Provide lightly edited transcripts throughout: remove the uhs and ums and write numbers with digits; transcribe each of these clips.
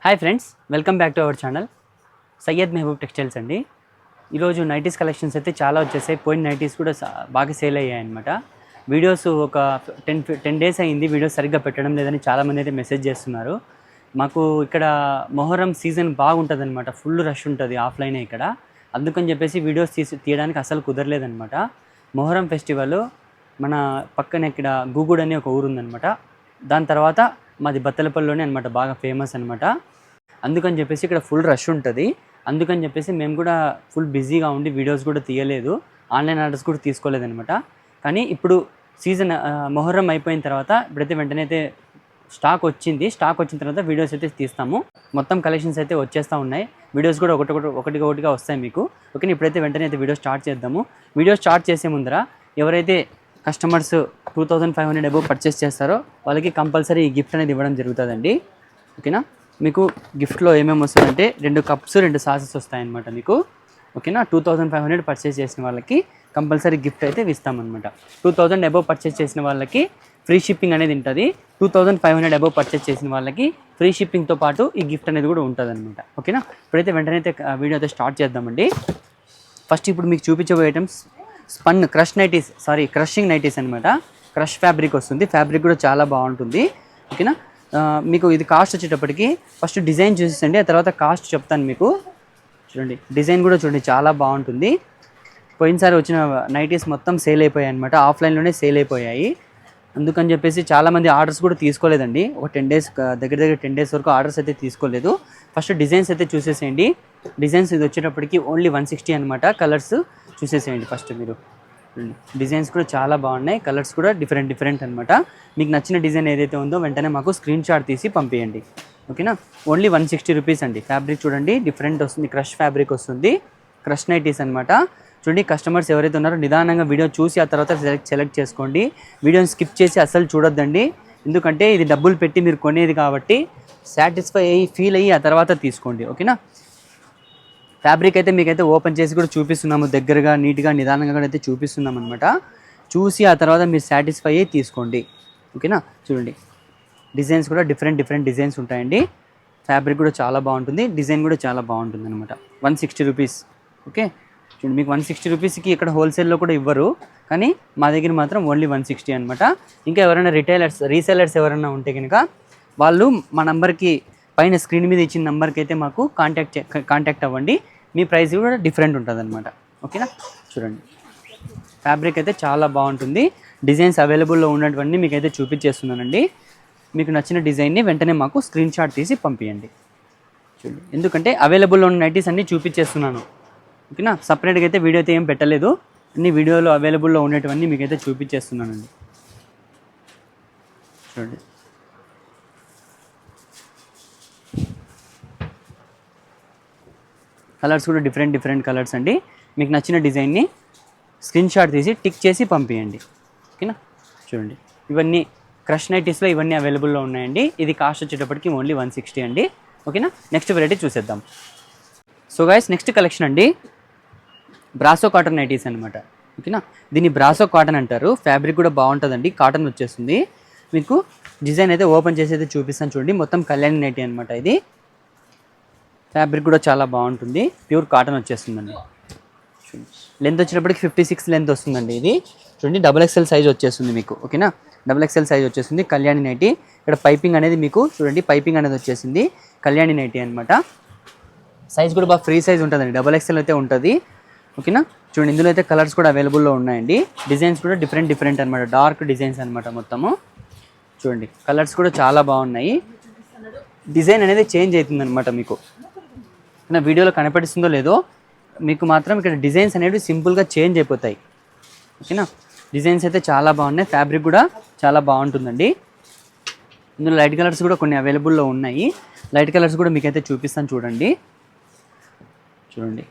Hi friends, welcome back to our channel Syed Mehboob textiles అండి. ఈరోజు nighties collections అయితే చాలా వచ్చేసాయి. పోయిన నైటీస్ కూడా బాగా సేల్ అయ్యాయి అనమాట. వీడియోస్ ఒక 10 డేస్ అయింది వీడియోస్ సరిగ్గా పెట్టడం లేదని చాలామంది అయితే మెసేజ్ చేస్తున్నారు. మాకు ఇక్కడ మొహరం సీజన్ బాగుంటుంది అనమాట, ఫుల్ రష్ ఉంటుంది ఆఫ్లైనే ఇక్కడ. అందుకని చెప్పేసి వీడియోస్ తీయడానికి అసలు కుదరలేదనమాట. మొహరం ఫెస్టివల్ మన పక్కన ఇక్కడ గూగుడ్ అనే ఒక ఊరు ఉందనమాట. దాని తర్వాత మాది బత్తలపల్లిలోనే అనమాట, బాగా ఫేమస్ అనమాట. అందుకని చెప్పేసి ఇక్కడ ఫుల్ రష్ ఉంటుంది. అందుకని చెప్పేసి మేము కూడా ఫుల్ బిజీగా ఉండి వీడియోస్ కూడా తీయలేదు, ఆన్లైన్ ఆర్డర్స్ కూడా తీసుకోలేదనమాట. కానీ ఇప్పుడు సీజన్ మొహర్రం అయిపోయిన తర్వాత ఇప్పుడైతే వెంటనే అయితే స్టాక్ వచ్చిన తర్వాత వీడియోస్ అయితే తీస్తాము. మొత్తం కలెక్షన్స్ అయితే వచ్చేస్తూ ఉన్నాయి. వీడియోస్ కూడా ఒకటిగా వస్తాయి మీకు. ఓకే, ఇప్పుడైతే వెంటనే అయితే వీడియో స్టార్ట్ చేద్దాము. వీడియో స్టార్ట్ చేసే ముందర ఎవరైతే కస్టమర్స్ 2500 అబోవ్ పర్చేస్ చేస్తారో వాళ్ళకి కంపల్సరీ ఈ గిఫ్ట్ అనేది ఇవ్వడం జరుగుతుందండి. ఓకేనా, మీకు గిఫ్ట్లో ఏమేమి వస్తుందంటే 2 కప్స్ 2 సాసెస్ వస్తాయన్నమాట మీకు. ఓకేనా, 2500 పర్చేస్ చేసిన వాళ్ళకి కంపల్సరీ గిఫ్ట్ అయితే ఇస్తామన్నమాట. 2000 అబోవ్ పర్చేస్ చేసిన వాళ్ళకి ఫ్రీ షిప్పింగ్ అనేది ఉంటుంది. 2500 అబోవ్ పర్చేస్ చేసిన వాళ్ళకి ఫ్రీ షిప్పింగ్తో పాటు ఈ గిఫ్ట్ అనేది కూడా ఉంటుంది అనమాట. ఓకేనా, ఇప్పుడైతే వెంటనే అయితే వీడియో అయితే స్టార్ట్ చేద్దామండి. ఫస్ట్ ఇప్పుడు మీకు చూపించబోయే ఐటమ్స్ క్రషింగ్ నైటీస్ అనమాట. క్రష్ ఫ్యాబ్రిక్ వస్తుంది, ఫ్యాబ్రిక్ కూడా చాలా బాగుంటుంది. ఓకేనా, మీకు ఇది కాస్ట్ వచ్చేటప్పటికి ఫస్ట్ డిజైన్ చూసేసండి, ఆ తర్వాత కాస్ట్ చెప్తాను మీకు. చూడండి, డిజైన్ కూడా చూడండి చాలా బాగుంటుంది. పోయినసారి వచ్చిన నైటీస్ మొత్తం సేల్ అయిపోయాయి అనమాట, ఆఫ్లైన్లోనే సేల్ అయిపోయాయి. అందుకని చెప్పేసి చాలామంది ఆర్డర్స్ కూడా తీసుకోలేదండి. ఒక 10 డేస్ దగ్గర 10 డేస్ వరకు ఆర్డర్స్ అయితే తీసుకోలేదు. ఫస్ట్ డిజైన్స్ అయితే చూసేసేయండి. డిజైన్స్ ఇది వచ్చేటప్పటికి ఓన్లీ 160 అనమాట. కలర్స్ చూసేసేయండి ఫస్ట్ మీరు. డిజైన్స్ కూడా చాలా బాగున్నాయి, కలర్స్ కూడా డిఫరెంట్ అనమాట. మీకు నచ్చిన డిజైన్ ఏదైతే ఉందో వెంటనే మాకు స్క్రీన్ షాట్ తీసి పంపించండి. ఓకేనా, ఓన్లీ 160 రూపీస్ అండి. ఫ్యాబ్రిక్ చూడండి డిఫరెంట్ వస్తుంది, క్రష్ ఫ్యాబ్రిక్ వస్తుంది, క్రష్ నైటీస్ అనమాట. చూడండి, కస్టమర్స్ ఎవరైతే ఉన్నారో నిదానంగా వీడియో చూసి ఆ తర్వాత సెలెక్ట్ చేసుకోండి. వీడియోని స్కిప్ చేసి అస్సలు చూడొద్దండి, ఎందుకంటే ఇది డబ్బులు పెట్టి మీరు కొనేది కాబట్టి సాటిస్ఫై ఫీల్ అయ్యి ఆ తర్వాత తీసుకోండి. ఓకేనా, ఫ్యాబ్రిక్ అయితే మీకైతే ఓపెన్ చేసి కూడా చూపిస్తున్నాము, దగ్గరగా నీట్గా నిదానంగా కూడా అయితే చూపిస్తున్నాం అనమాట. చూసి ఆ తర్వాత మీరు సాటిస్ఫై అయ్యి తీసుకోండి. ఓకేనా, చూడండి డిజైన్స్ కూడా డిఫరెంట్ డిజైన్స్ ఉంటాయండి. ఫ్యాబ్రిక్ కూడా చాలా బాగుంటుంది, డిజైన్ కూడా చాలా బాగుంటుంది అనమాట. 160 రూపీస్. ఓకే, చూడండి మీకు 160 రూపీస్కి ఇక్కడ హోల్సేల్లో కూడా ఇవ్వరు, కానీ మా దగ్గర మాత్రం ఓన్లీ 160 అనమాట. ఇంకా ఎవరైనా రీసెలర్స్ ఎవరైనా ఉంటే కనుక వాళ్ళు మా నంబర్కి పైన స్క్రీన్ మీద ఇచ్చిన నెంబర్కి అయితే మాకు కాంటాక్ట్ అవ్వండి. మీ ప్రైస్ కూడా డిఫరెంట్ ఉంటుంది అనమాట. ఓకేనా, చూడండి ఫ్యాబ్రిక్ అయితే చాలా బాగుంటుంది. డిజైన్స్ అవైలబుల్లో ఉన్నటువంటి మీకైతే చూపించేస్తున్నానండి. మీకు నచ్చిన డిజైన్ని వెంటనే మాకు స్క్రీన్ షాట్ తీసి పంపించండి. చూడండి, ఎందుకంటే అవైలబుల్లో ఉన్న నైటీస్ అన్నీ చూపించేస్తున్నాను. ఓకేనా, సపరేట్గా అయితే వీడియో అయితే ఏం పెట్టలేదు, అన్ని వీడియోలో అవైలబుల్లో ఉండేటివన్నీ మీకైతే చూపించేస్తున్నానండి. చూడండి, కలర్స్ కూడా డిఫరెంట్ కలర్స్ అండి. మీకు నచ్చిన డిజైన్ని స్క్రీన్ షాట్ తీసి టిక్ చేసి పంపించండి. ఓకేనా, చూడండి ఇవన్నీ క్రష్ నైటీస్లో ఇవన్నీ అవైలబుల్లో ఉన్నాయండి. ఇది కాస్ట్ వచ్చేటప్పటికి ఓన్లీ 160 అండి. ఓకేనా, నెక్స్ట్ వెరైటీ చూసేద్దాం. సో గైస్, నెక్స్ట్ కలెక్షన్ అండి బ్రాసో కాటన్ నైటీస్ అనమాట. ఓకేనా, దీన్ని బ్రాసో కాటన్ అంటారు. ఫ్యాబ్రిక్ కూడా బాగుంటుందండి, కాటన్ వచ్చేస్తుంది. మీకు డిజైన్ అయితే ఓపెన్ చేసి అయితే చూపిస్తాను చూడండి. మొత్తం కళ్యాణి నైటీ అనమాట. ఇది ఫ్యాబ్రిక్ కూడా చాలా బాగుంటుంది, ప్యూర్ కాటన్ వచ్చేస్తుందండి. లెంత్ వచ్చేటప్పటికి 56 లెంత్ వస్తుందండి. ఇది చూడండి XXL సైజ్ వచ్చేస్తుంది మీకు. ఓకేనా, XXL సైజ్ వచ్చేస్తుంది, కళ్యాణి నైటీ. ఇక్కడ పైపింగ్ అనేది మీకు చూడండి, పైపింగ్ అనేది వచ్చేసింది, కళ్యాణి నైటీ అనమాట. సైజ్ కూడా బాగా ఫ్రీ సైజ్ ఉంటుందండి, XXL అయితే ఉంటుంది. ఓకేనా, చూడండి ఇందులో అయితే కలర్స్ కూడా అవైలబుల్లో ఉన్నాయండి. డిజైన్స్ కూడా డిఫరెంట్ అనమాట, డార్క్ డిజైన్స్ అనమాట మొత్తము. చూడండి కలర్స్ కూడా చాలా బాగున్నాయి. డిజైన్ అనేది చేంజ్ అవుతుంది అనమాట మీకు. నా వీడియోలో కనపడిస్తుందో లేదో, మీకు మాత్రం ఇక్కడ డిజైన్స్ అనేవి సింపుల్గా చేంజ్ అయిపోతాయి. ఓకేనా, డిజైన్స్ అయితే చాలా బాగున్నాయి, ఫ్యాబ్రిక్ కూడా చాలా బాగుంటుందండి. ఇందులో లైట్ కలర్స్ కూడా కొన్ని అవైలబుల్లో ఉన్నాయి. లైట్ కలర్స్ కూడా మీకైతే చూపిస్తాను చూడండి. చూడండి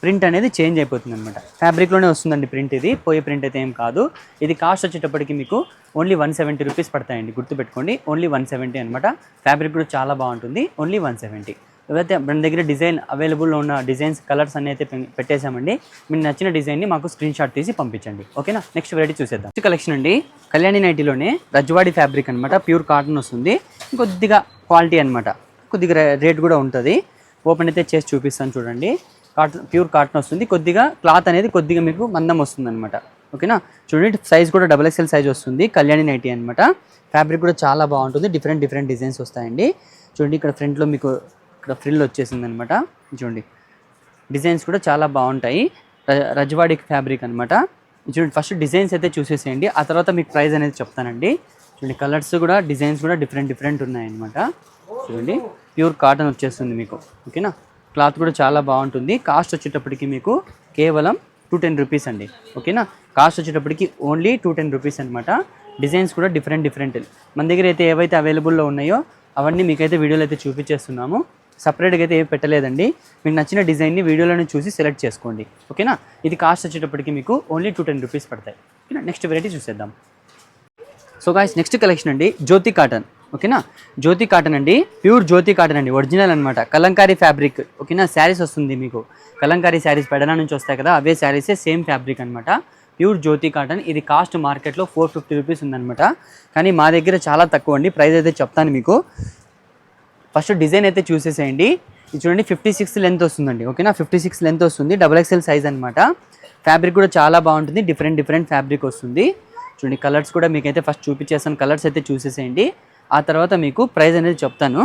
ప్రింట్ అనేది చేంజ్ అయిపోతుంది అనమాట, ఫ్యాబ్రిక్లోనే వస్తుందండి ప్రింట్. ఇది పోయే ప్రింట్ అయితే ఏం కాదు. ఇది కాస్ట్ వచ్చేటప్పటికి మీకు ఓన్లీ 170 రూపీస్ పడతాయండి, గుర్తుపెట్టుకోండి. ఓన్లీ 170 అనమాట. ఫ్యాబ్రిక్ కూడా చాలా బాగుంటుంది, ఓన్లీ 170. ఏవైతే మన దగ్గర డిజైన్ అవైలబుల్లో ఉన్న డిజైన్స్ కలర్స్ అన్నీ అయితే పెట్టేశామండి. మీకు నచ్చిన డిజైన్ని మాకు స్క్రీన్ షాట్ తీసి పంపించండి. ఓకేనా, నెక్స్ట్ వెరైటీ చూసేద్దాం. నెక్స్ట్ కలెక్షన్ అండి, కళ్యాణి నైటీలోనే రజ్వాడి ఫ్యాబ్రిక్ అనమాట. ప్యూర్ కాటన్ వస్తుంది, కొద్దిగా క్వాలిటీ అనమాట, కొద్దిగా రేట్ కూడా ఉంటుంది. ఓపెన్ అయితే చేసి చూపిస్తాను చూడండి. కాటన్, ప్యూర్ కాటన్ వస్తుంది. కొద్దిగా క్లాత్ అనేది కొద్దిగా మీకు మందం వస్తుంది అనమాట. ఓకేనా, చూడండి సైజ్ కూడా XXL సైజ్ వస్తుంది. కళ్యాణి నైటీ అనమాట. ఫ్యాబ్రిక్ కూడా చాలా బాగుంటుంది. డిఫరెంట్ డిజైన్స్ వస్తాయండి. చూడండి ఇక్కడ ఫ్రంట్లో మీకు ఇక్కడ ఫ్రిల్ వచ్చేసింది అనమాట. చూడండి డిజైన్స్ కూడా చాలా బాగుంటాయి. రజ్వాడి ఫ్యాబ్రిక్ అనమాట. చూడండి ఫస్ట్ డిజైన్స్ అయితే చూసేసేయండి, ఆ తర్వాత మీకు ప్రైస్ అనేది చెప్తానండి. చూడండి కలర్స్ కూడా డిజైన్స్ కూడా డిఫరెంట్ ఉన్నాయన్నమాట. చూడండి ప్యూర్ కాటన్ వచ్చేస్తుంది మీకు. ఓకేనా, క్లాత్ కూడా చాలా బాగుంటుంది. కాస్ట్ వచ్చేటప్పటికి మీకు కేవలం 210 రూపీస్ అండి. ఓకేనా, కాస్ట్ వచ్చేటప్పటికి ఓన్లీ 210 రూపీస్ అనమాట. డిజైన్స్ కూడా డిఫరెంట్ మన దగ్గర అయితే ఏవైతే అవైలబుల్లో ఉన్నాయో అవన్నీ మీకైతే వీడియోలో అయితే చూపించేస్తున్నాము. సపరేట్గా అయితే ఏం పెట్టలేదండి. మీకు నచ్చిన డిజైన్ని వీడియోలోనే చూసి సెలెక్ట్ చేసుకోండి. ఓకేనా, ఇది కాస్ట్ వచ్చేటప్పటికి మీకు ఓన్లీ 210 రూపీస్ పడతాయి. ఓకేనా, నెక్స్ట్ వెరైటీ చూసేద్దాం. సో గాయ్స్, నెక్స్ట్ కలెక్షన్ అండి జ్యోతి కాటన్. ఓకేనా, జ్యోతి కాటన్ అండి, ప్యూర్ జ్యోతి కాటన్ అండి, ఒరిజినల్ అనమాట. కలంకారీ ఫ్యాబ్రిక్. ఓకేనా, శారీస్ వస్తుంది మీకు. కలంకారీ శారీస్ పెడనా నుంచి వస్తాయి కదా, అవే శారీసే సేమ్ ఫ్యాబ్రిక్ అనమాట. ప్యూర్ జ్యోతి కాటన్. ఇది కాస్ట్ మార్కెట్లో 450 రూపీస్ ఉందనమాట. కానీ మా దగ్గర చాలా తక్కువ అండి. ప్రైస్ అయితే చెప్తాను మీకు. ఫస్ట్ డిజైన్ అయితే చూసేసేయండి. ఇది చూడండి 56 లెంత్ వస్తుందండి. ఓకేనా, 56 లెంత్ వస్తుంది. XXL సైజ్ అనమాట. ఫ్యాబ్రిక్ కూడా చాలా బాగుంటుంది. డిఫరెంట్ ఫ్యాబ్రిక్ వస్తుంది. చూడండి కలర్స్ కూడా మీకైతే ఫస్ట్ చూపించేస్తాను. కలర్స్ అయితే చూసేసేయండి, ఆ తర్వాత మీకు ప్రైస్ అనేది చెప్తాను.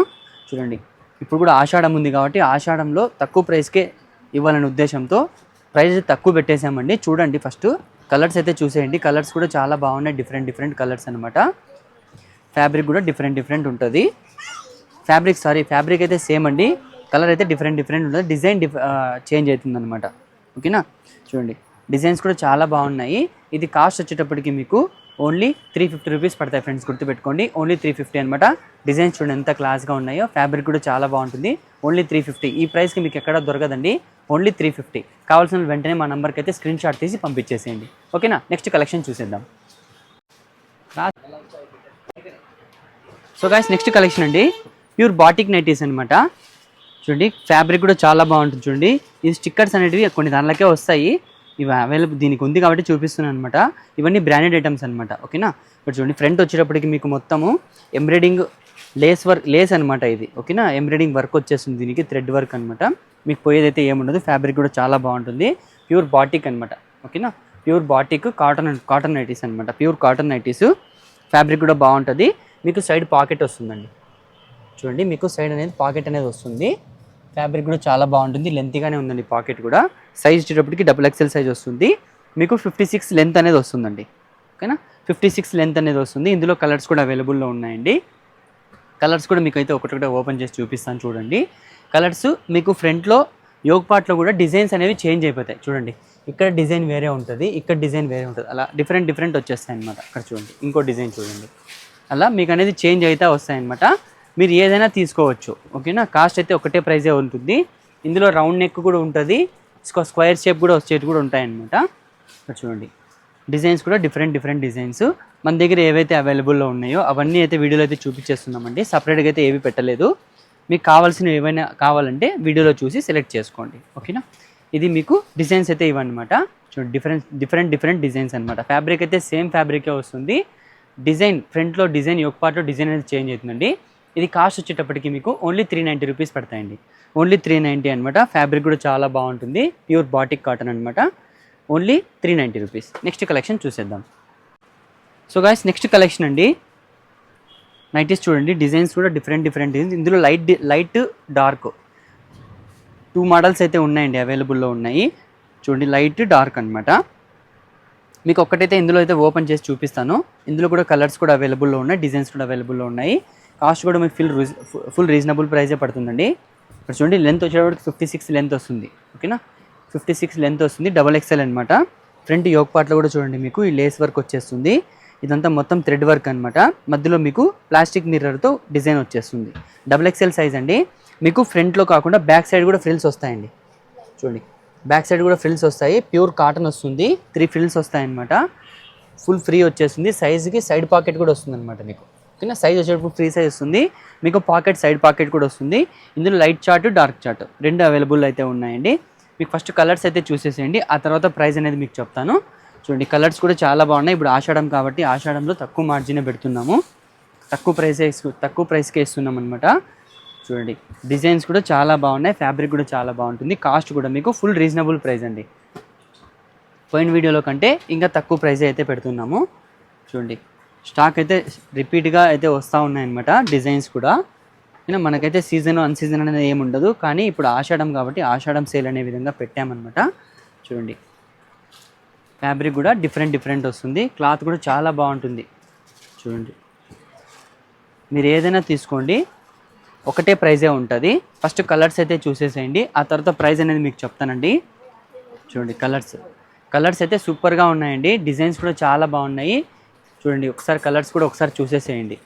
చూడండి ఇప్పుడు కూడా ఆషాఢం ఉంది కాబట్టి ఆషాఢంలో తక్కువ ప్రైస్కే ఇవ్వాలనే ఉద్దేశంతో ప్రైస్ తక్కువ పెట్టేసామండి. చూడండి ఫస్ట్ కలర్స్ అయితే చూసేయండి. కలర్స్ కూడా చాలా బాగున్నాయి. డిఫరెంట్ కలర్స్ అనమాట. ఫ్యాబ్రిక్ కూడా డిఫరెంట్ ఉంటుంది. ఫ్యాబ్రిక్ అయితే సేమ్ అండి, కలర్ అయితే డిఫరెంట్ ఉంటుంది. డిజైన్ చేంజ్ అవుతుంది అనమాట. ఓకేనా, చూడండి డిజైన్స్ కూడా చాలా బాగున్నాయి. ఇది కాస్ట్ వచ్చేటప్పటికి మీకు ఓన్లీ 350 రూపీస్ పడతాయి ఫ్రెండ్స్, గుర్తుపెట్టుకోండి. ఓన్లీ 350 అనమాట. డిజైన్స్ చూడండి ఎంత క్లాస్గా ఉన్నాయో. ఫ్యాబ్రిక్ కూడా చాలా బాగుంటుంది. ఓన్లీ 350. ఈ ప్రైస్కి మీకు ఎక్కడ దొరకదండి. ఓన్లీ 350. కావాల్సిన వెంటనే మా నెంబర్కి అయితే స్క్రీన్ షాట్ తీసి పంపించేసేయండి. ఓకేనా, నెక్స్ట్ కలెక్షన్ చూసేద్దాం. సో గాయ్స్, నెక్స్ట్ కలెక్షన్ అండి ప్యూర్ బాటిక్ నైటీస్ అనమాట. చూడండి ఫ్యాబ్రిక్ కూడా చాలా బాగుంటుంది. చూడండి ఈ స్టిక్కర్స్ అనేటివి కొన్ని దానిలోకే వస్తాయి. ఇవి అవైలబుల్ దీనికి ఉంది కాబట్టి చూపిస్తున్నాను అనమాట. ఇవన్నీ బ్రాండెడ్ ఐటమ్స్ అనమాట. ఓకేనా, ఇప్పుడు చూడండి ఫ్రంట్ వచ్చేటప్పటికి మీకు మొత్తము ఎంబ్రాయిడింగ్ లేస్ అనమాట ఇది. ఓకేనా, ఎంబ్రాయిడింగ్ వర్క్ వచ్చేస్తుంది దీనికి, థ్రెడ్ వర్క్ అనమాట. మీకు పోయేదైతే ఏముండదు. ఫ్యాబ్రిక్ కూడా చాలా బాగుంటుంది. ప్యూర్ బాటిక్ అనమాట. ఓకేనా, ప్యూర్ బాటిక్ కాటన్ నైటీస్ అనమాట. Pure cotton nighties. ఫ్యాబ్రిక్ కూడా బాగుంటుంది. మీకు సైడ్ పాకెట్ వస్తుందండి. చూడండి మీకు సైడ్ అనేది పాకెట్ అనేది వస్తుంది. ఫ్యాబ్రిక్ కూడా చాలా బాగుంటుంది. లెంతీగానే ఉందండి పాకెట్ కూడా. సైజ్ వచ్చేటప్పటికి XXL సైజ్ వస్తుంది. మీకు 56 లెంత్ అనేది వస్తుందండి. ఓకేనా, 56 లెంత్ అనేది వస్తుంది. ఇందులో కలర్స్ కూడా అవైలబుల్లో ఉన్నాయండి. కలర్స్ కూడా మీకు అయితే ఒకటి ఓపెన్ చేసి చూపిస్తాను చూడండి. కలర్స్ మీకు ఫ్రంట్లో యోగ్ పార్ట్లో కూడా డిజైన్స్ అనేవి చేంజ్ అయిపోతాయి. చూడండి ఇక్కడ డిజైన్ వేరే ఉంటుంది, ఇక్కడ డిజైన్ వేరే ఉంటుంది. అలా డిఫరెంట్ వచ్చేస్తాయి అనమాట. అక్కడ చూడండి ఇంకో డిజైన్ చూడండి. అలా మీకు అనేది చేంజ్ అయితే వస్తాయన్నమాట. మీరు ఏదైనా తీసుకోవచ్చు. ఓకేనా, కాస్ట్ అయితే ఒకటే ప్రైజే ఉంటుంది. ఇందులో రౌండ్ నెక్ కూడా ఉంటుంది, స్క్వేర్ షేప్ కూడా వచ్చేవి కూడా ఉంటాయన్నమాట. చూడండి డిజైన్స్ కూడా డిఫరెంట్ డిజైన్స్ మన దగ్గర ఏవైతే అవైలబుల్లో ఉన్నాయో అవన్నీ అయితే వీడియోలో అయితే చూపించేస్తున్నామండి. సపరేట్గా అయితే ఏవి పెట్టలేదు. మీకు కావాల్సినవి ఏవైనా కావాలంటే వీడియోలో చూసి సెలెక్ట్ చేసుకోండి. ఓకేనా, ఇది మీకు డిజైన్స్ అయితే ఇవన్నమాట. చూడండి డిఫరెంట్ డిజైన్స్ అనమాట. ఫ్యాబ్రిక్ అయితే సేమ్ ఫ్యాబ్రికే వస్తుంది. డిజైన్ ఫ్రంట్లో డిజైన్ యోగ్ పార్ట్లో డిజైన్ అనేది చేంజ్ అవుతుందండి. ఇది కాస్ట్ వచ్చేటప్పటికి మీకు ఓన్లీ 390 రూపీస్ పడతాయండి. ఓన్లీ 390 అనమాట. ఫ్యాబ్రిక్ కూడా చాలా బాగుంటుంది. ప్యూర్ బాటిక్ కాటన్ అనమాట. Only 390 rupees. నెక్స్ట్ కలెక్షన్ చూసేద్దాం. సో గాయ్స్, నెక్స్ట్ కలెక్షన్ అండి నైటీస్. చూడండి డిజైన్స్ కూడా డిఫరెంట్ డిజైన్స్. ఇందులో లైట్ డార్క్ 2 మోడల్స్ అయితే ఉన్నాయండి, అవైలబుల్లో ఉన్నాయి. చూడండి లైట్ డార్క్ అనమాట. మీకు ఒక్కటైతే ఇందులో అయితే ఓపెన్ చేసి చూపిస్తాను. ఇందులో కూడా కలర్స్ కూడా అవైలబుల్లో ఉన్నాయి, డిజైన్స్ కూడా అవైలబుల్లో ఉన్నాయి. కాస్ట్ కూడా మీకు ఫుల్ రీజనబుల్ ప్రైజే పడుతుందండి. ఇప్పుడు చూడండి లెంత్ వచ్చేటప్పటికి 56 లెంత్ వస్తుంది. ఓకేనా, 56 లెంత్ వస్తుంది. XXL అనమాట. ఫ్రంట్ యోగ్ పార్ట్లో కూడా చూడండి మీకు ఈ లేస్ వర్క్ వచ్చేస్తుంది. ఇదంతా మొత్తం థ్రెడ్ వర్క్ అనమాట. మధ్యలో మీకు ప్లాస్టిక్ మిర్రర్తో డిజైన్ వచ్చేస్తుంది. XXL సైజ్ అండి. మీకు ఫ్రంట్లో కాకుండా బ్యాక్ సైడ్ కూడా ఫ్రిల్స్ వస్తాయండి. చూడండి బ్యాక్ సైడ్ కూడా ఫ్రిల్స్ వస్తాయి. ప్యూర్ కాటన్ వస్తుంది. 3 ఫ్రిల్స్ వస్తాయన్నమాట. ఫుల్ ఫ్రీ వచ్చేస్తుంది. సైజుకి సైడ్ పాకెట్ కూడా వస్తుంది అనమాట మీకు. ఓకేనా. సైజ్ వచ్చేటప్పుడు ఫ్రీ సైజ్ వస్తుంది. మీకు పాకెట్, సైడ్ పాకెట్ కూడా వస్తుంది. ఇందులో లైట్ చార్ట్, డార్క్ చార్ట్ రెండు అవైలబుల్ అయితే ఉన్నాయండి. మీకు ఫస్ట్ కలర్స్ అయితే చూసేసేయండి, ఆ తర్వాత ప్రైస్ అనేది మీకు చెప్తాను. చూడండి కలర్స్ కూడా చాలా బాగున్నాయి. ఇప్పుడు ఆషాఢం కాబట్టి ఆషాఢంలో తక్కువ మార్జినే పెడుతున్నాము, తక్కువ ప్రైస్కే ఇస్తున్నాం అనమాట. చూడండి డిజైన్స్ కూడా చాలా బాగున్నాయి, ఫ్యాబ్రిక్ కూడా చాలా బాగుంటుంది. కాస్ట్ కూడా మీకు ఫుల్ రీజనబుల్ ప్రైస్ అండి. పోయిన వీడియోలో కంటే ఇంకా తక్కువ ప్రైస్ అయితే పెడుతున్నాము. చూడండి స్టాక్ అయితే రిపీట్గా అయితే వస్తూ ఉన్నాయన్నమాట. డిజైన్స్ కూడా మనకైతే సీజన్ అన్సీజన్ అనేది ఏమి ఉండదు, కానీ ఇప్పుడు ఆషాఢం కాబట్టి ఆషాఢం సేల్ అనే విధంగా పెట్టామన్నమాట. చూడండి ఫ్యాబ్రిక్ కూడా డిఫరెంట్ వస్తుంది, క్లాత్ కూడా చాలా బాగుంటుంది. చూడండి మీరు ఏదైనా తీసుకోండి, ఒకటే ప్రైజే ఉంటుంది. ఫస్ట్ కలర్స్ అయితే చూసేసేయండి, ఆ తర్వాత ప్రైస్ అనేది మీకు చెప్తానండి. చూడండి కలర్స్ అయితే సూపర్గా ఉన్నాయండి, డిజైన్స్ కూడా చాలా బాగున్నాయి. చూడండి ఒకసారి కలర్స్ కూడా ఒకసారి చూసేసేయండి.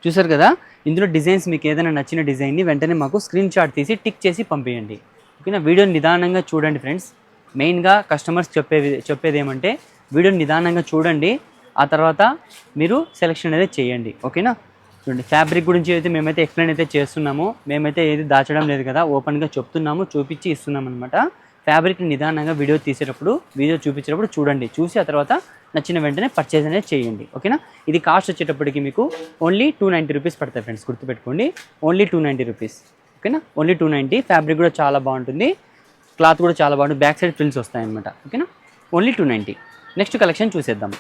చూసారు కదా, ఇందులో డిజైన్స్ మీకు ఏదైనా నచ్చిన డిజైన్ని వెంటనే మాకు స్క్రీన్ షాట్ తీసి టిక్ చేసి పంపించండి. ఓకేనా. వీడియోని నిదానంగా చూడండి ఫ్రెండ్స్. మెయిన్గా కస్టమర్స్ చెప్పేది ఏమంటే వీడియోని నిదానంగా చూడండి, ఆ తర్వాత మీరు సెలెక్షన్ అనేది చేయండి. ఓకేనా. చూడండి ఫ్యాబ్రిక్ గురించి అయితే మేమైతే ఎక్స్ప్లెయిన్ అయితే చేస్తున్నాము, మేమైతే ఏది దాచడం లేదు కదా, ఓపెన్గా చెప్తున్నాము, చూపించి ఇస్తున్నాం అనమాట. ఫ్యాబ్రిక్ని నిదానంగా వీడియో చూపించేటప్పుడు చూడండి, చూసి ఆ తర్వాత నచ్చిన వెంటనే పర్చేజ్ అనేది చేయండి. ఓకేనా. ఇది కాస్ట్ వచ్చేటప్పటికి మీకు ఓన్లీ 290 రూపీస్ పడతాయి ఫ్రెండ్స్, గుర్తుపెట్టుకోండి. Only 290 rupees. ఓకేనా, ఓన్లీ 290. ఫ్యాబ్రిక్ కూడా చాలా బాగుంటుంది, క్లాత్ కూడా చాలా బాగుంటుంది, బ్యాక్ సైడ్ ఫ్రిల్స్ వస్తాయన్నమాట. ఓకేనా, ఓన్లీ 290. నెక్స్ట్ కలెక్షన్ చూసేద్దాం.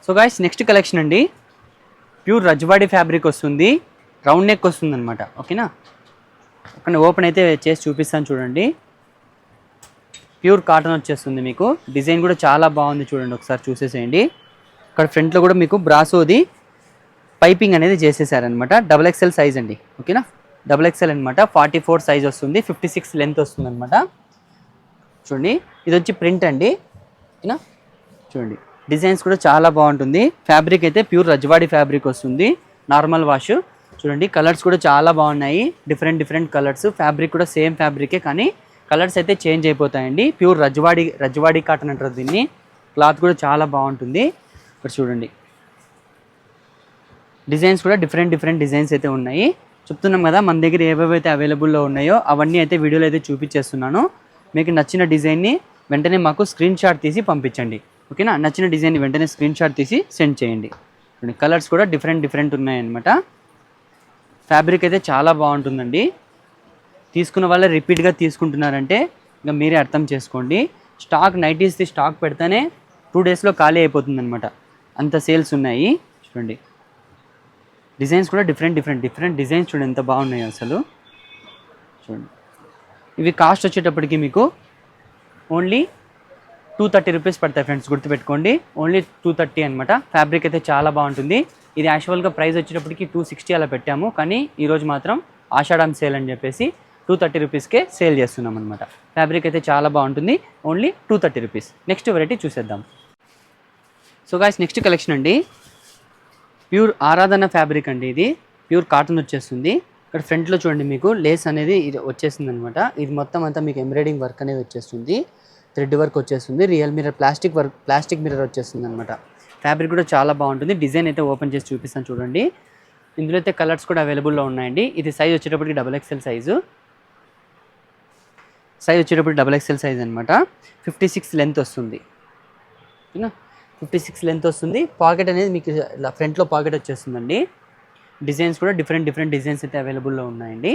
సో గాయ్స్ నెక్స్ట్ కలెక్షన్ అండి, ప్యూర్ రజ్వాడి ఫ్యాబ్రిక్ వస్తుంది, రౌండ్ నెక్ వస్తుంది అనమాట. ఓకేనా, అక్కడ ఓపెన్ అయితే చేసి చూపిస్తాను చూడండి. ప్యూర్ కాటన్ వచ్చేస్తుంది మీకు, డిజైన్ కూడా చాలా బాగుంది. చూడండి ఒకసారి చూసేసేయండి. ఇక్కడ ఫ్రంట్లో కూడా మీకు బ్రాసోది పైపింగ్ అనేది చేసేసారనమాట. XXL సైజ్ అండి. ఓకేనా, XXL అనమాట. 44 సైజ్ వస్తుంది, 56 లెంత్ వస్తుంది అనమాట. చూడండి ఇది వచ్చి ప్రింట్ అండి. ఓకేనా, చూడండి డిజైన్స్ కూడా చాలా బాగుంటుంది. ఫ్యాబ్రిక్ అయితే ప్యూర్ రజ్వాడి ఫ్యాబ్రిక్ వస్తుంది, నార్మల్ వాష్. చూడండి కలర్స్ కూడా చాలా బాగున్నాయి, డిఫరెంట్ కలర్స్. ఫ్యాబ్రిక్ కూడా సేమ్ ఫ్యాబ్రికే, కానీ కలర్స్ అయితే చేంజ్ అయిపోతాయండి. ప్యూర్ రజ్వాడి కాటన్ అంటారు దీన్ని. క్లాత్ కూడా చాలా బాగుంటుంది. ఇక్కడ చూడండి డిజైన్స్ కూడా డిఫరెంట్ డిజైన్స్ అయితే ఉన్నాయి. చెప్తున్నాం కదా, మన దగ్గర ఏవేవైతే అవైలబుల్లో ఉన్నాయో అవన్నీ అయితే వీడియోలో అయితే చూపించేస్తున్నాను. మీకు నచ్చిన డిజైన్ని వెంటనే మాకు స్క్రీన్ షాట్ తీసి పంపించండి. ఓకేనా, నచ్చిన డిజైన్ వెంటనే స్క్రీన్ షాట్ తీసి సెండ్ చేయండి. కలర్స్ కూడా డిఫరెంట్ ఉన్నాయన్నమాట. ఫ్యాబ్రిక్ అయితే చాలా బాగుంటుందండి. తీసుకున్న వాళ్ళే రిపీట్గా తీసుకుంటున్నారంటే ఇంకా మీరే అర్థం చేసుకోండి. స్టాక్ నైటీస్ది స్టాక్ పెడితేనే 2 డేస్లో ఖాళీ అయిపోతుంది అనమాట, అంత సేల్స్ ఉన్నాయి. చూడండి డిజైన్స్ కూడా డిఫరెంట్ డిజైన్స్ చూడండి ఎంత బాగున్నాయి అసలు. చూడండి ఇవి కాస్ట్ వచ్చేటప్పటికి మీకు ఓన్లీ 230 రూపీస్ పడతాయి ఫ్రెండ్స్, గుర్తుపెట్టుకోండి. ఓన్లీ 230 అనమాట. ఫ్యాబ్రిక్ అయితే చాలా బాగుంటుంది. ఇది యాక్చువల్గా ప్రైస్ వచ్చేటప్పటికి 260 అలా పెట్టాము, కానీ ఈరోజు మాత్రం ఆషాఢం సేల్ అని చెప్పేసి 230 రూపీస్కే సేల్ చేస్తున్నాం అనమాట. ఫ్యాబ్రిక్ అయితే చాలా బాగుంటుంది, ఓన్లీ 230 రూపీస్. నెక్స్ట్ వెరైటీ చూసేద్దాం. సో గాయ్స్ నెక్స్ట్ కలెక్షన్ అండి, ప్యూర్ ఆరాధన ఫ్యాబ్రిక్ అండి. ఇది ప్యూర్ కాటన్ వచ్చేస్తుంది. ఇక్కడ ఫ్రంట్లో చూడండి మీకు లేస్ అనేది ఇది వచ్చేస్తుంది అనమాట. ఇది మొత్తం అంతా మీకు ఎంబ్రాయిడింగ్ వర్క్ అనేది వచ్చేస్తుంది, థ్రెడ్ వర్క్ వచ్చేస్తుంది, రియల్ మిర్రర్ ప్లాస్టిక్ మిర్రర్ వచ్చేస్తుంది అనమాట. ఫ్యాబ్రిక్ కూడా చాలా బాగుంటుంది. డిజైన్ అయితే ఓపెన్ చేసి చూపిస్తాను చూడండి. ఇందులో అయితే కలర్స్ కూడా అవైలబుల్లో ఉన్నాయండి. ఇది సైజ్ వచ్చేటప్పటికి XXL సైజు. XXL సైజ్ అనమాట. 56 లెంత్ వస్తుంది. ఓకేనా, 56 లెంత్ వస్తుంది. పాకెట్ అనేది మీకు ఇలా ఫ్రంట్లో పాకెట్ వచ్చేస్తుందండి. డిజైన్స్ కూడా డిఫరెంట్ డిజైన్స్ అయితే అవైలబుల్లో ఉన్నాయండి.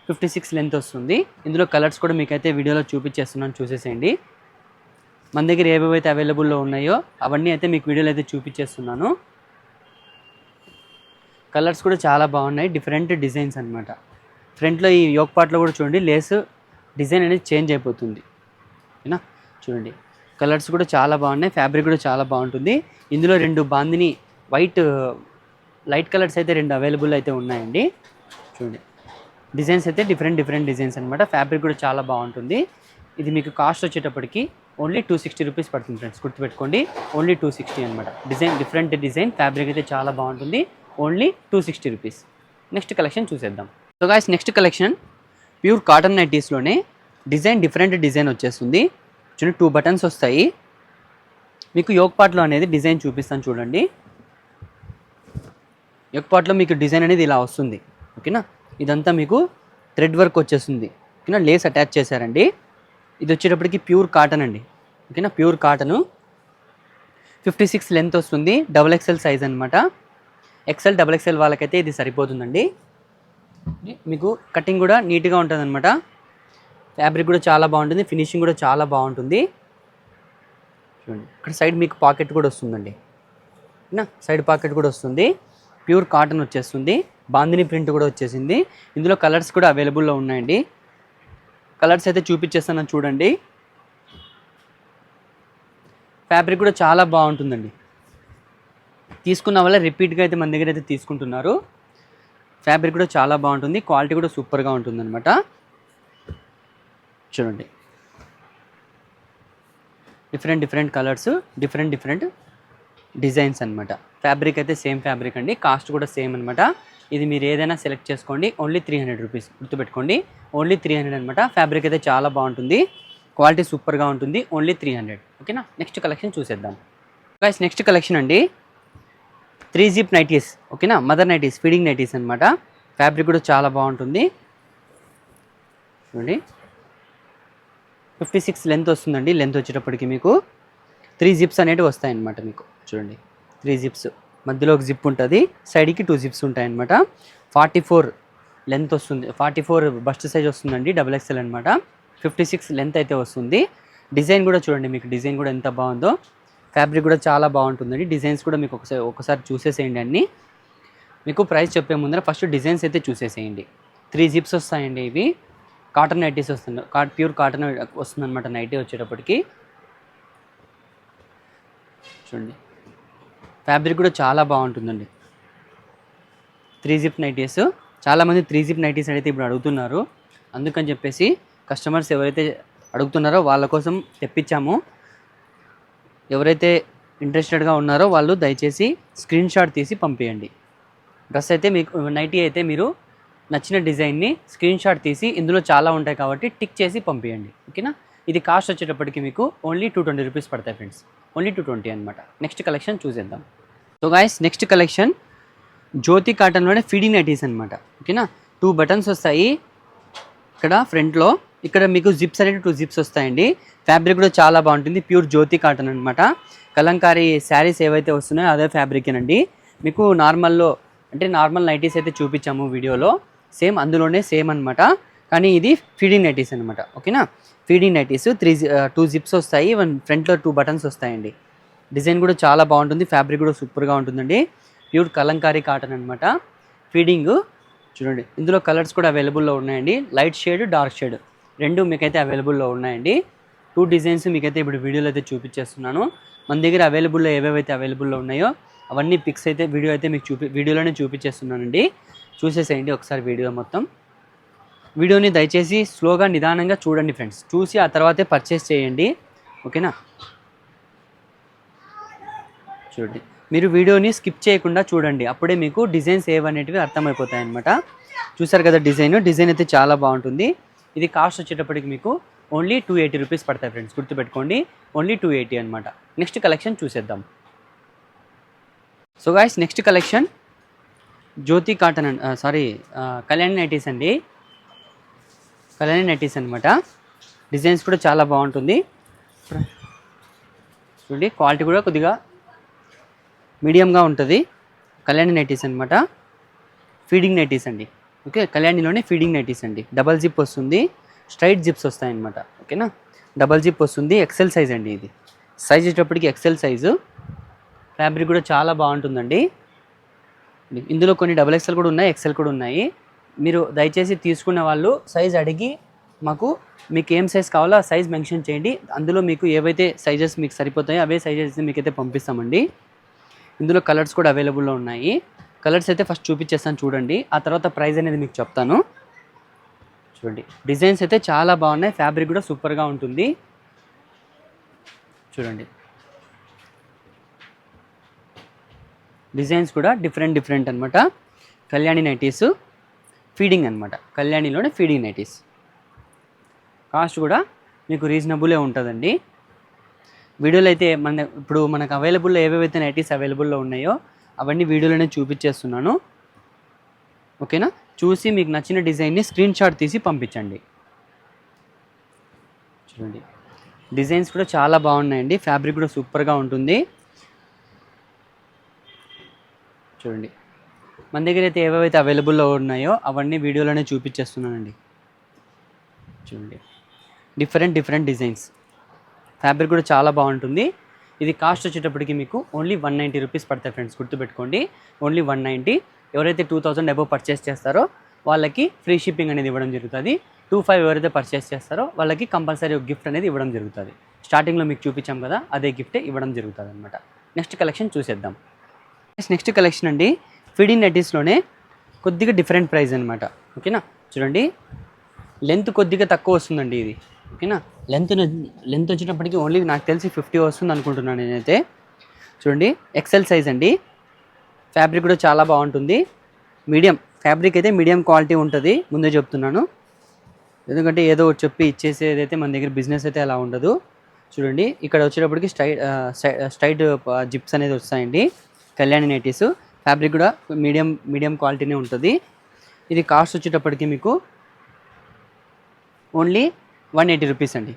56 లెంత్ వస్తుంది. ఇందులో కలర్స్ కూడా మీకైతే వీడియోలో చూపించేస్తున్నాను, చూసేసేయండి. మన దగ్గర ఏవేవైతే అవైలబుల్లో ఉన్నాయో అవన్నీ అయితే మీకు వీడియోలో అయితే చూపించేస్తున్నాను. కలర్స్ కూడా చాలా బాగున్నాయి, డిఫరెంట్ డిజైన్స్ అనమాట. ఫ్రంట్లో ఈ యోక్ పార్ట్లో కూడా చూడండి లేస్ డిజైన్ అనేది చేంజ్ అయిపోతుంది. ఓకేనా, చూడండి కలర్స్ కూడా చాలా బాగున్నాయి, ఫ్యాబ్రిక్ కూడా చాలా బాగుంటుంది. ఇందులో 2 బాందిని లైట్ కలర్స్ అయితే 2 అవైలబుల్ అయితే ఉన్నాయండి. చూడండి డిజైన్స్ అయితే డిఫరెంట్ డిజైన్స్ అనమాట. ఫ్యాబ్రిక్ కూడా చాలా బాగుంటుంది. ఇది మీకు కాస్ట్ వచ్చేటప్పటికి ఓన్లీ 260 రూపీస్ పడుతుంది ఫ్రెండ్స్, గుర్తుపెట్టుకోండి. ఓన్లీ 260 అనమాట. డిజైన్ డిఫరెంట్ డిజైన్, ఫ్యాబ్రిక్ అయితే చాలా బాగుంటుంది. Only 260 rupees. నెక్స్ట్ కలెక్షన్ చూసేద్దాం. So guys next collection pure cotton నైటీస్లోనే డిజైన్ డిఫరెంట్ డిజైన్ వచ్చేస్తుంది. చూడండి 2 బటన్స్ వస్తాయి. మీకు యోగ్ పార్ట్లో అనేది డిజైన్ చూపిస్తాను చూడండి. యోగ్ పార్ట్లో మీకు డిజైన్ అనేది ఇలా వస్తుంది. ఓకేనా, ఇదంతా మీకు థ్రెడ్ వర్క్ వచ్చేస్తుంది. ఓకేనా, లేస్ అటాచ్ చేశారండి. ఇది వచ్చేటప్పటికి ప్యూర్ కాటన్ అండి. ఓకేనా, ప్యూర్ కాటను. 56 లెంత్ వస్తుంది. XXL సైజ్ అనమాట. XL XXL వాళ్ళకైతే ఇది సరిపోతుందండి. మీకు కటింగ్ కూడా నీట్గా ఉంటుంది అనమాట. ఫ్యాబ్రిక్ కూడా చాలా బాగుంటుంది. ఫినిషింగ్ కూడా చాలా బాగుంటుంది. చూడండి, ఇక్కడ సైడ్ మీకు పాకెట్ కూడా వస్తుందండి. ఓకేనా, సైడ్ పాకెట్ కూడా వస్తుంది. ప్యూర్ కాటన్ వచ్చేస్తుంది. బాందిని ప్రింట్ కూడా వచ్చేసింది. ఇందులో కలర్స్ కూడా అవైలబుల్లో ఉన్నాయండి. కలర్స్ అయితే చూపించేస్తాను చూడండి. ఫ్యాబ్రిక్ కూడా చాలా బాగుంటుందండి. తీసుకున్న వల్ల రిపీట్గా అయితే మన దగ్గర అయితే తీసుకుంటున్నారు. ఫ్యాబ్రిక్ కూడా చాలా బాగుంటుంది. క్వాలిటీ కూడా సూపర్గా ఉంటుంది అనమాట. చూడండి, డిఫరెంట్ కలర్స్, డిఫరెంట్ డిజైన్స్ అనమాట. ఫ్యాబ్రిక్ అయితే సేమ్ ఫ్యాబ్రిక్ అండి. కాస్ట్ కూడా సేమ్ అనమాట. ఇది మీరు ఏదైనా సెలెక్ట్ చేసుకోండి. ఓన్లీ 300 రూపీస్, గుర్తుపెట్టుకోండి. ఓన్లీ 300 అనమాట. ఫ్యాబ్రిక్ అయితే చాలా బాగుంటుంది. క్వాలిటీ సూపర్గా ఉంటుంది. ఓన్లీ 300. ఓకేనా, నెక్స్ట్ కలెక్షన్ చూసేద్దాం గైస్. నెక్స్ట్ కలెక్షన్ అండి 3 జిప్ నైటీస్. ఓకేనా, మదర్ నైటీస్, ఫీడింగ్ నైటీస్ అనమాట. ఫ్యాబ్రిక్ కూడా చాలా బాగుంటుంది. చూడండి, 56 లెంత్ వస్తుందండి. లెంత్ వచ్చేటప్పటికి మీకు 3 జిప్స్ అనేవి వస్తాయన్నమాట. మీకు చూడండి, 3 జిప్స్, మధ్యలో ఒక జిప్ ఉంటుంది, సైడ్కి 2 జిప్స్ ఉంటాయన్నమాట. 44 లెంత్ వస్తుంది. 44 బస్ట్ సైజ్ వస్తుందండి. XXL అనమాట. 56 లెంత్ అయితే వస్తుంది. డిజైన్ కూడా చూడండి, మీకు డిజైన్ కూడా ఎంత బాగుందో. ఫ్యాబ్రిక్ కూడా చాలా బాగుంటుందండి. డిజైన్స్ కూడా మీకు ఒకసారి చూసేసేయండి అన్నీ. మీకు ప్రైస్ చెప్పే ముందర ఫస్ట్ డిజైన్స్ అయితే చూసేసేయండి. 3 జిప్స్ వస్తాయండి. ఇవి కాటన్ నైటీస్ వస్తుంది. ప్యూర్ కాటన్ వస్తుంది అనమాట. నైటీ వచ్చేటప్పటికి చూడండి, ఫ్యాబ్రిక్ కూడా చాలా బాగుంటుందండి. 3 జిప్ నైటీస్. చాలామంది 3 జిప్ నైటీస్ అయితే ఇప్పుడు అడుగుతున్నారు. అందుకని చెప్పేసి కస్టమర్స్ ఎవరైతే అడుగుతున్నారో వాళ్ళ కోసం తెప్పించాము. ఎవరైతే ఇంట్రెస్టెడ్గా ఉన్నారో వాళ్ళు దయచేసి స్క్రీన్ షాట్ తీసి పంపించండి. డ్రెస్ అయితే మీకు నైటీ అయితే మీరు నచ్చిన డిజైన్ని స్క్రీన్ షాట్ తీసి, ఇందులో చాలా ఉంటాయి కాబట్టి టిక్ చేసి పంపించండి. ఓకేనా, ఇది కాస్ట్ వచ్చేటప్పటికి మీకు ఓన్లీ 220 రూపీస్ పడతాయి ఫ్రెండ్స్. ఓన్లీ 220 అనమాట. నెక్స్ట్ కలెక్షన్ చూసేద్దాం. సో గాయస్, నెక్స్ట్ కలెక్షన్ జ్యోతి కాటన్లోనే ఫీడింగ్ నైటీస్ అనమాట. ఓకేనా, 2 బటన్స్ వస్తాయి ఇక్కడ ఫ్రంట్లో. ఇక్కడ మీకు జిప్స్ అనేవి 2 జిప్స్ వస్తాయండి. ఫ్యాబ్రిక్ కూడా చాలా బాగుంటుంది. ప్యూర్ జ్యోతి కాటన్ అనమాట. కలంకారీ శారీస్ ఏవైతే వస్తున్నాయో అదే ఫ్యాబ్రికేనండి. మీకు నార్మల్ నైటీస్ అయితే చూపించాము వీడియోలో, సేమ్ అందులోనే సేమ్ అనమాట. కానీ ఇది ఫీడింగ్ నైటీస్ అనమాట. ఓకేనా, ఫీడింగ్ నైటీస్ 2 జిప్స్ వస్తాయి. ఫ్రంట్లో 2 బటన్స్ వస్తాయండి. డిజైన్ కూడా చాలా బాగుంటుంది. ఫ్యాబ్రిక్ కూడా సూపర్గా ఉంటుందండి. ప్యూర్ కలంకారీ కాటన్ అనమాట. ఫీడింగ్ చూడండి, ఇందులో కలర్స్ కూడా అవైలబుల్లో ఉన్నాయండి. లైట్ షేడ్, డార్క్ షేడ్ రెండు మీకైతే అవైలబుల్లో ఉన్నాయండి. 2 డిజైన్స్ మీకైతే ఇప్పుడు వీడియోలో అయితే చూపించేస్తున్నాను. మన దగ్గర ఏవేవైతే అవైలబుల్లో ఉన్నాయో అవన్నీ పిక్స్ అయితే మీకు వీడియోలోనే చూపించేస్తున్నానండి. చూసేసేయండి ఒకసారి వీడియో మొత్తం. వీడియోని దయచేసి స్లోగా నిదానంగా చూడండి ఫ్రెండ్స్. చూసి ఆ తర్వాతే పర్చేస్ చేయండి. ఓకేనా, చూడండి, మీరు వీడియోని స్కిప్ చేయకుండా చూడండి. అప్పుడే మీకు డిజైన్స్ ఏవనేటివి అర్థమైపోతాయి అనమాట. చూసారు కదా, డిజైన్ అయితే చాలా బాగుంటుంది. ఇది కాస్ట్ వచ్చేటప్పటికి మీకు ఓన్లీ 280 రూపీస్ పడతాయి ఫ్రెండ్స్, గుర్తుపెట్టుకోండి. ఓన్లీ 280 అనమాట. నెక్స్ట్ కలెక్షన్ చూసేద్దాం. సో గాయస్, నెక్స్ట్ కలెక్షన్ జ్యోతి కాటన్ కళ్యాణి నైటీస్ అండి. కళ్యాణి నైటీస్ అనమాట. డిజైన్స్ కూడా చాలా బాగుంటుంది. చూడండి, క్వాలిటీ కూడా కొద్దిగా మీడియంగా ఉంటుంది. కళ్యాణి నైటీస్ అనమాట. ఫీడింగ్ నైటీస్ అండి. ఓకే, కళ్యాణిలోనే ఫీడింగ్ నైటీస్ అండి. డబల్ జిప్ వస్తుంది. స్ట్రైట్ జిప్స్ వస్తాయన్నమాట. ఓకేనా, డబల్ జిప్ వస్తుంది. ఎక్సెల్ సైజ్ అండి. ఇది సైజ్ వచ్చేటప్పటికి ఎక్సెల్ సైజు. ఫ్యాబ్రిక్ కూడా చాలా బాగుంటుందండి. ఇందులో కొన్ని XXL కూడా ఉన్నాయి, XL కూడా ఉన్నాయి. మీరు దయచేసి తీసుకున్న వాళ్ళు సైజ్ అడిగి మీకు ఏం సైజ్ కావాలో ఆ సైజ్ మెన్షన్ చేయండి. అందులో మీకు ఏవైతే సైజెస్ మీకు సరిపోతాయో అవే సైజెస్ మీకైతే పంపిస్తామండి. ఇందులో కలర్స్ కూడా అవైలబుల్లో ఉన్నాయి. కలర్స్ అయితే ఫస్ట్ చూపించేస్తాను చూడండి, ఆ తర్వాత ప్రైస్ అనేది మీకు చెప్తాను. చూడండి, డిజైన్స్ అయితే చాలా బాగున్నాయి. ఫ్యాబ్రిక్ కూడా సూపర్గా ఉంటుంది. చూడండి, డిజైన్స్ కూడా డిఫరెంట్ అనమాట. కళ్యాణి నైటీస్ ఫీడింగ్ అనమాట. కళ్యాణిలోనే ఫీడింగ్ నైటీస్. కాస్ట్ కూడా మీకు రీజనబులే ఉంటుందండి. వీడియోలో అయితే ఇప్పుడు మనకు అవైలబుల్లో ఏవేవైతే నైటీస్ అవైలబుల్లో ఉన్నాయో అవన్నీ వీడియోలోనే చూపించేస్తున్నాను. ఓకేనా, చూసి మీకు నచ్చిన డిజైన్ని స్క్రీన్ షాట్ తీసి పంపించండి. చూడండి, డిజైన్స్ కూడా చాలా బాగున్నాయండి, ఫ్యాబ్రిక్ కూడా సూపర్గా ఉంటుంది. చూడండి, మన దగ్గర అయితే ఏవేవైతే అవైలబుల్లో ఉన్నాయో అవన్నీ వీడియోలోనే చూపించేస్తున్నానండి. చూడండి, డిఫరెంట్ డిజైన్స్, ఫ్యాబ్రిక్ కూడా చాలా బాగుంటుంది. ఇది కాస్ట్ వచ్చేటప్పటికి మీకు ఓన్లీ 190 రూపీస్ పడతాయి ఫ్రెండ్స్, గుర్తుపెట్టుకోండి, ఓన్లీ 190. ఎవరైతే 2000 అబోవ్ పర్చేస్ చేస్తారో వాళ్ళకి ఫ్రీ షిప్పింగ్ అనేది ఇవ్వడం జరుగుతుంది. 25 ఎవరైతే పర్చేస్ చేస్తారో వాళ్ళకి కంపల్సరీ ఒక గిఫ్ట్ అనేది ఇవ్వడం జరుగుతుంది. స్టార్టింగ్లో మీకు చూపించాం కదా, అదే గిఫ్టే ఇవ్వడం జరుగుతుంది అనమాట. నెక్స్ట్ కలెక్షన్ చూసేద్దాం. నెక్స్ట్ కలెక్షన్ అండి, ఫీడింగ్ నైటీస్లోనే కొద్దిగా డిఫరెంట్ ప్రైస్ అనమాట. ఓకేనా, చూడండి, లెంత్ కొద్దిగా తక్కువ వస్తుందండి ఇది. ఓకేనా, లెంత్ వచ్చేటప్పటికి ఓన్లీ నాకు తెలిసి 50 వస్తుంది అనుకుంటున్నాను నేనైతే. చూడండి, ఎక్సెల్ సైజ్ అండి, ఫ్యాబ్రిక్ కూడా చాలా బాగుంటుంది. మీడియం ఫ్యాబ్రిక్ అయితే మీడియం క్వాలిటీ ఉంటుంది, ముందే చెప్తున్నాను. ఎందుకంటే ఏదో ఒకటి చెప్పి ఇచ్చేసేదైతే మన దగ్గర బిజినెస్ అయితే అలా ఉండదు. చూడండి, ఇక్కడ వచ్చేటప్పటికి స్ట్రైట్ జిప్స్ అనేది వస్తాయండి. కళ్యాణి నైటీస్, ఫ్యాబ్రిక్ కూడా మీడియం క్వాలిటీనే ఉంటుంది. ఇది కాస్ట్ వచ్చేటప్పటికి మీకు ఓన్లీ 180 రూపీస్ అండి.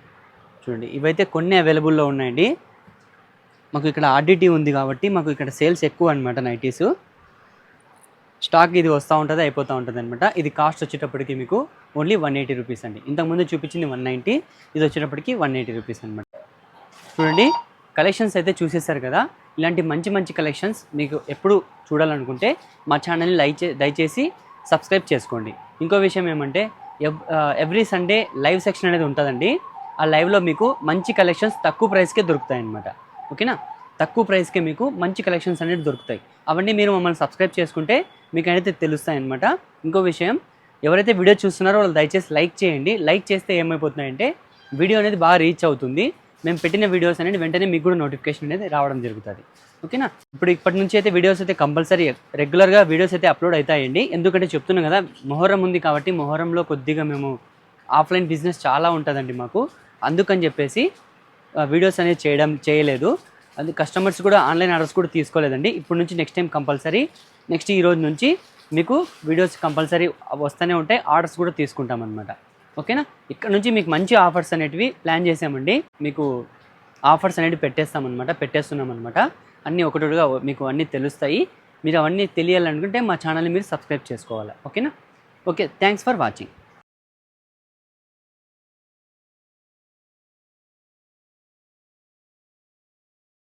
చూడండి, ఇవైతే కొన్ని అవైలబుల్లో ఉన్నాయండి. మాకు ఇక్కడ ఆర్డిటీ ఉంది కాబట్టి మాకు ఇక్కడ సేల్స్ ఎక్కువ అనమాట. నైటీస్ స్టాక్ ఇది వస్తూ ఉంటుంది, అయిపోతూ ఉంటుంది అనమాట. ఇది కాస్ట్ వచ్చేటప్పటికి మీకు ఓన్లీ 180 రూపీస్ అండి. ఇంతకుముందు చూపించింది 190, ఇది వచ్చేటప్పటికి 180 రూపీస్ అనమాట. చూడండి, కలెక్షన్స్ అయితే చూసేస్తారు కదా. ఇలాంటి మంచి కలెక్షన్స్ మీకు ఎప్పుడు చూడాలనుకుంటే మా ఛానల్ని దయచేసి సబ్స్క్రైబ్ చేసుకోండి. ఇంకో విషయం ఏమంటే ఎవ్రీ సండే లైవ్ సెక్షన్ అనేది ఉంటుందండి. ఆ లైవ్లో మీకు మంచి కలెక్షన్స్ తక్కువ ప్రైస్కే దొరుకుతాయి అన్నమాట. ఓకేనా, తక్కువ ప్రైస్కే మీకు మంచి కలెక్షన్స్ అనేది దొరుకుతాయి. అవన్నీ మీరు మమ్మల్ని సబ్స్క్రైబ్ చేసుకుంటే మీకు అయితే తెలుస్తాయి అన్నమాట. ఇంకో విషయం, ఎవరైతే వీడియో చూస్తున్నారో వాళ్ళు దయచేసి లైక్ చేయండి. లైక్ చేస్తే ఏమైపోతున్నాయంటే వీడియో అనేది బాగా రీచ్ అవుతుంది. మేము పెట్టిన వీడియోస్ అనేది వెంటనే మీకు కూడా నోటిఫికేషన్ అనేది రావడం జరుగుతుంది. ఓకేనా, ఇప్పటి నుంచి అయితే వీడియోస్ అయితే కంపల్సరీ రెగ్యులర్గా వీడియోస్ అయితే అప్లోడ్ అవుతాయండి. ఎందుకంటే చెప్తున్నాం కదా, మొహరం ఉంది కాబట్టి మొహరంలో కొద్దిగా మేము ఆఫ్లైన్ బిజినెస్ చాలా ఉంటుందండి మాకు. అందుకని చెప్పేసి వీడియోస్ అనేది చేయలేదు. అది కస్టమర్స్ కూడా ఆన్లైన్ ఆర్డర్స్ కూడా తీసుకోలేదండి. ఇప్పటి నుంచి నెక్స్ట్ టైం కంపల్సరీ ఈ రోజు నుంచి మీకు వీడియోస్ కంపల్సరీ వస్తూనే ఉంటాయి, ఆర్డర్స్ కూడా తీసుకుంటాం అనమాట. ఓకేనా, ఇక్కడ నుంచి మీకు మంచి ఆఫర్స్ అనేటివి ప్లాన్ చేసామండి. మీకు ఆఫర్స్ అనేవి పెట్టేస్తున్నాం అనమాట. అన్నీ ఒకటిగా మీకు అన్నీ తెలుస్తాయి. మీరు అవన్నీ తెలియాలనుకుంటే మా ఛానల్ని మీరు సబ్స్క్రైబ్ చేసుకోవాలి. ఓకేనా, ఓకే, థ్యాంక్స్ ఫర్ వాచింగ్.